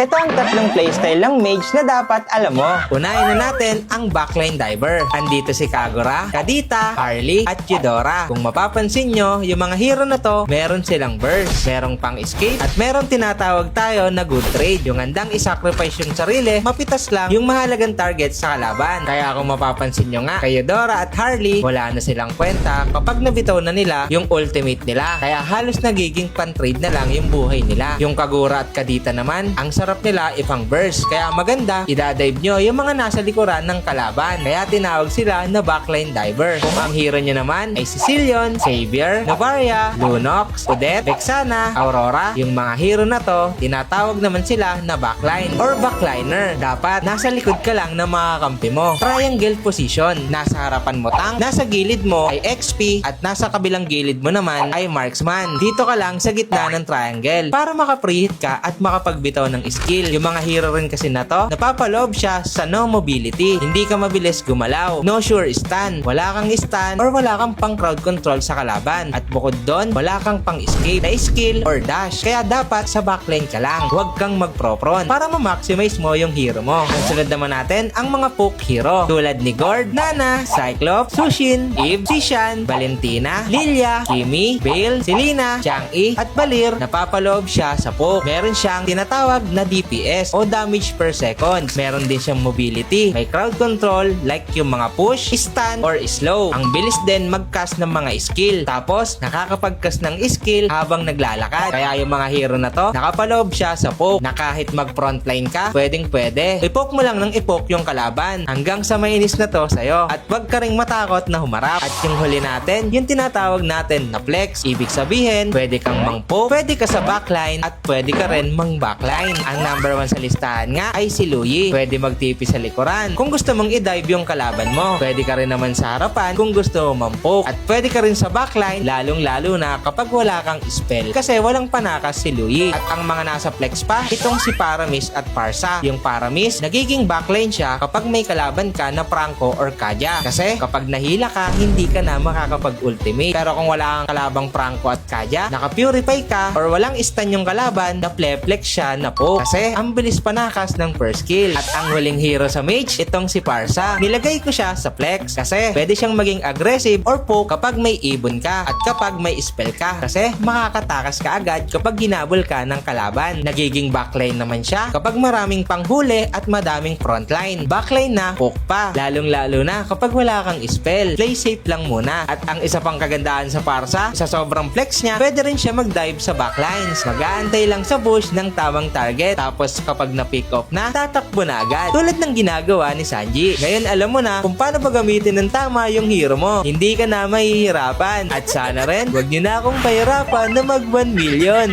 Ito ang tatlong playstyle ng mage na dapat alam mo. Unahin na natin ang backline diver. Andito si Kagura, Kadita, Harley, at Eudora. Kung mapapansin nyo, yung mga hero na to, meron silang burst, merong pang escape, at meron tinatawag tayo na good trade. Yung handang isacrifice yung sarili, mapitas lang yung mahalagang target sa kalaban. Kaya kung mapapansin nyo nga, kay Eudora at Harley, wala na silang kwenta kapag nabitaw na nila yung ultimate nila. Kaya halos nagiging pan-trade na lang yung buhay nila. Yung Kagura at Kadita naman, ang sarap nila ipang burst. Kaya maganda, idadive nyo yung mga nasa likuran ng kalaban. Kaya tinawag sila na backline diver. Kung ang hero nyo naman ay Sicilian, Xavier, Novaria, Lunox, Odette, Vexana, Aurora, yung mga hero na to, tinatawag naman sila na backline or backliner. Dapat nasa likod ka lang ng mga kampi mo. Triangle position. Nasa harapan mo tank, nasa gilid mo ay XP, at nasa kabilang gilid mo naman ay marksman. Dito ka lang sa gitna ng triangle para maka-preheat ka at makapagbitaw ng skill. Yung mga hero rin kasi na to, napapaloob siya sa no mobility. Hindi ka mabilis gumalaw. No sure stun. Wala kang stun or wala kang pang crowd control sa kalaban. At bukod doon, wala kang pang escape na skill or dash. Kaya dapat sa backline ka lang. Huwag kang mag-pro-pron para ma-maximize mo yung hero mo. Ang sunod naman natin, ang mga poke hero. Tulad ni Gord, Nana, Cyclops, Sushin, Eve, Sishan, Valentina, Lilia, Kimi, Bale, Selena, Chang'e, at Balir. Napapaloob siya sa poke. Meron siyang tinatawag na DPS o damage per second. Meron din siyang mobility. May crowd control like yung mga push, stun, or slow. Ang bilis din mag-cast ng mga skill. Tapos, nakakapag-cast ng skill habang naglalakad. Kaya yung mga hero na to, nakapaloob siya sa poke na kahit mag-frontline ka, pwedeng pwede. I-poke mo lang ng i-poke yung kalaban hanggang sa mainis na to sa'yo. At wag ka ring matakot na humarap. At yung huli natin, yung tinatawag natin na flex. Ibig sabihin, pwede kang mang-poke, pwede ka sa backline, at pwede ka rin mang-backline. Ang number 1 sa listahan nga ay si Luyi. Pwede mag-TP sa likuran kung gusto mong i-dive yung kalaban mo. Pwede ka rin naman sa harapan kung gusto mo mampoke. At pwede ka rin sa backline, lalong-lalo na kapag wala kang spell. Kasi walang panakas si Luyi. At ang mga nasa flex pa, itong si Paramis at Parsa. Yung Paramis, nagiging backline siya kapag may kalaban ka na Franco or Kaja. Kasi kapag nahila ka, hindi ka na makakapag-ultimate. Pero kung wala kang kalabang Franco at Kaja, naka-purify ka or walang stun yung kalaban, na-flex siya na poke. Kasi ang bilis panakas ng first kill. At ang huling hero sa mage, itong si Parsa. Nilagay ko siya sa flex kasi pwede siyang maging aggressive or poke kapag may ibon ka at kapag may spell ka. Kasi makakatakas ka agad kapag hinabol ka ng kalaban. Nagiging backline naman siya kapag maraming panghuli at madaming frontline. Backline na, poke pa. Lalong-lalo na kapag wala kang spell. Play safe lang muna. At ang isa pang kagandahan sa Parsa, sa sobrang flex niya, pwede rin siya mag-dive sa backlines. Mag-aantay lang sa bush ng tamang target. Tapos kapag na-pick off na, tatakbo na agad. Tulad ng ginagawa ni Sanji. Ngayon alam mo na kung paano ba gamitin ng tama yung hero mo. Hindi ka na mahihirapan. At sana rin, huwag niyo na akong pahirapan na mag 1 million.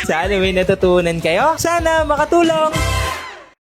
Sana may natutunan kayo. Sana makatulong.